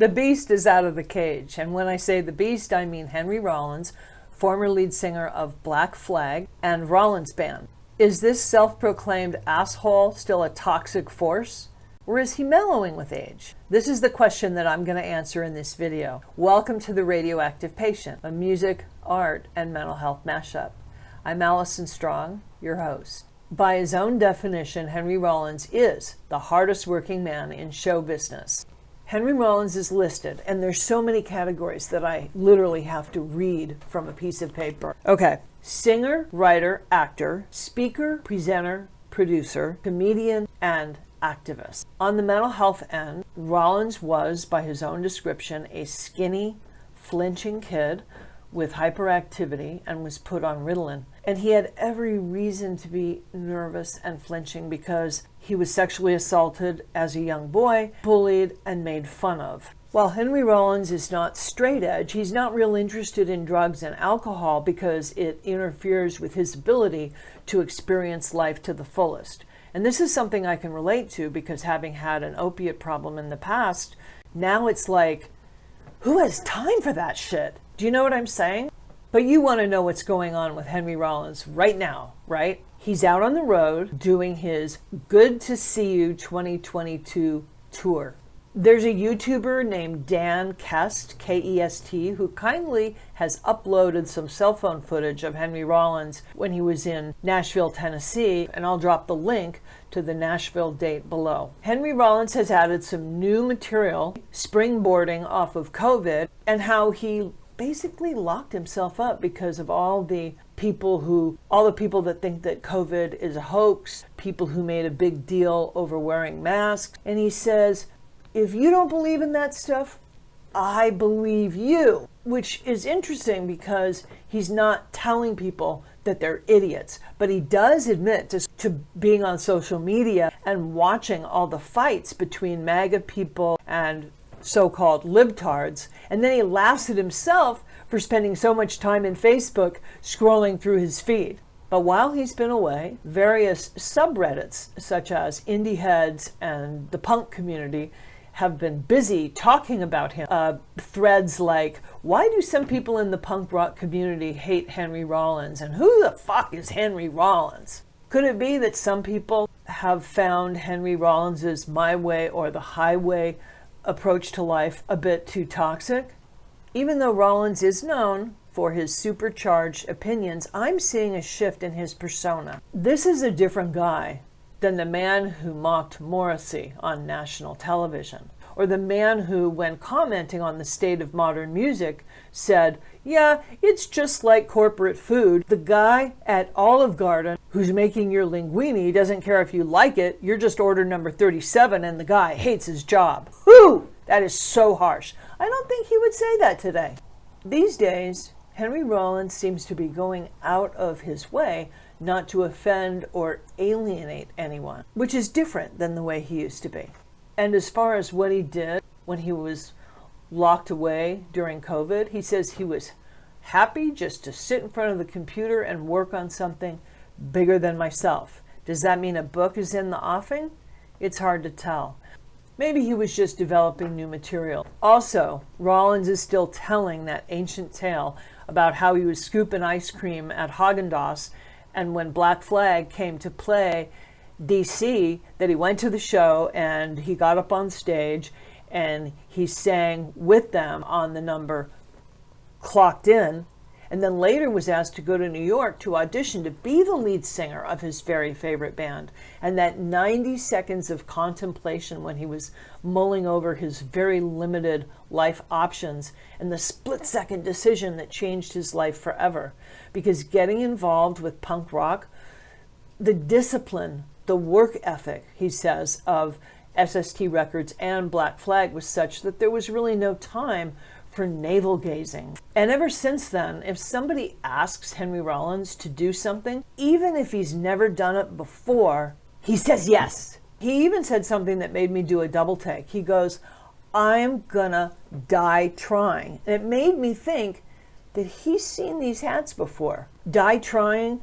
The beast is out of the cage. And when I say the beast, I mean Henry Rollins, former lead singer of Black Flag and Rollins Band. Is this self-proclaimed asshole still a toxic force? Or is he mellowing with age? This is the question that I'm going to answer in this video. Welcome to The Radioactive Patient, a music, art, and mental health mashup. I'm Allison Strong, your host. By his own definition, Henry Rollins is the hardest working man in show business. Henry Rollins is listed, and there's so many categories that I literally have to read from a piece of paper. Okay. Singer, writer, actor, speaker, presenter, producer, comedian, and activist. On the mental health end, Rollins was, by his own description, a skinny, flinching kid with hyperactivity and was put on Ritalin. And he had every reason to be nervous and flinching because he was sexually assaulted as a young boy, bullied, and made fun of. While Henry Rollins is not straight edge, he's not real interested in drugs and alcohol because it interferes with his ability to experience life to the fullest. And this is something I can relate to because having had an opiate problem in the past, now it's like, who has time for that shit? Do you know what I'm saying? But you want to know what's going on with Henry Rollins right now, right? He's out on the road doing his Good to See You 2022 tour. There's a YouTuber named Dan Kest, K-E-S-T, who kindly has uploaded some cell phone footage of Henry Rollins when he was in Nashville, Tennessee, and I'll drop the link to the Nashville date below. Henry Rollins has added some new material, springboarding off of COVID, and how he basically locked himself up because of all the people that think that COVID is a hoax, people who made a big deal over wearing masks. And he says, if you don't believe in that stuff, I believe you, which is interesting because he's not telling people that they're idiots, but he does admit to being on social media and watching all the fights between MAGA people and so-called libtards, and then he laughs at himself for spending so much time in Facebook scrolling through his feed. But while he's been away, various subreddits such as Indie Heads and the punk community have been busy talking about him. Threads like, why do some people in the punk rock community hate Henry Rollins? And who the fuck is Henry Rollins? Could it be that some people have found Henry Rollins's my way or the highway approach to life a bit too toxic? Even though Rollins is known for his supercharged opinions, I'm seeing a shift in his persona. This is a different guy than the man who mocked Morrissey on national television, or the man who, when commenting on the state of modern music, said, yeah, it's just like corporate food. The guy at Olive Garden who's making your linguine doesn't care if you like it, you're just order number 37 and the guy hates his job. Whew! That is so harsh. I don't think he would say that today. These days, Henry Rollins seems to be going out of his way not to offend or alienate anyone, which is different than the way he used to be. And as far as what he did when he was locked away during COVID, he says he was happy just to sit in front of the computer and work on something bigger than myself. Does that mean a book is in the offing? It's hard to tell. Maybe he was just developing new material. Also, Rollins is still telling that ancient tale about how he was scooping ice cream at Haagen-Dazs, and when Black Flag came to play DC, that he went to the show and he got up on stage and he sang with them on the number Clocked In, and then later was asked to go to New York to audition to be the lead singer of his very favorite band. And that 90 seconds of contemplation when he was mulling over his very limited life options and the split-second decision that changed his life forever. Because getting involved with punk rock, the discipline, the work ethic, he says, of SST Records and Black Flag was such that there was really no time for navel gazing. And ever since then, if somebody asks Henry Rollins to do something, even if he's never done it before, he says yes. He even said something that made me do a double take. He goes, I'm gonna die trying. And it made me think that he's seen these hats before. Die Trying,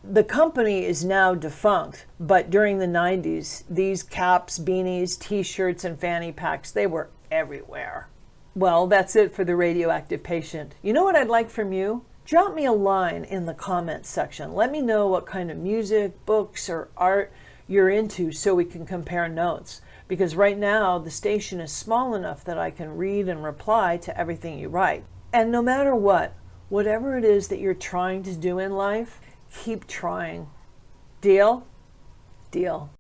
the company is now defunct, but during the 90s, these caps, beanies, t-shirts, and fanny packs, they were everywhere. Well, that's it for the radioactive patient. You know what I'd like from you? Drop me a line in the comments section. Let me know what kind of music, books, or art you're into so we can compare notes. Because right now, the station is small enough that I can read and reply to everything you write. And no matter what, whatever it is that you're trying to do in life, keep trying. Deal? Deal.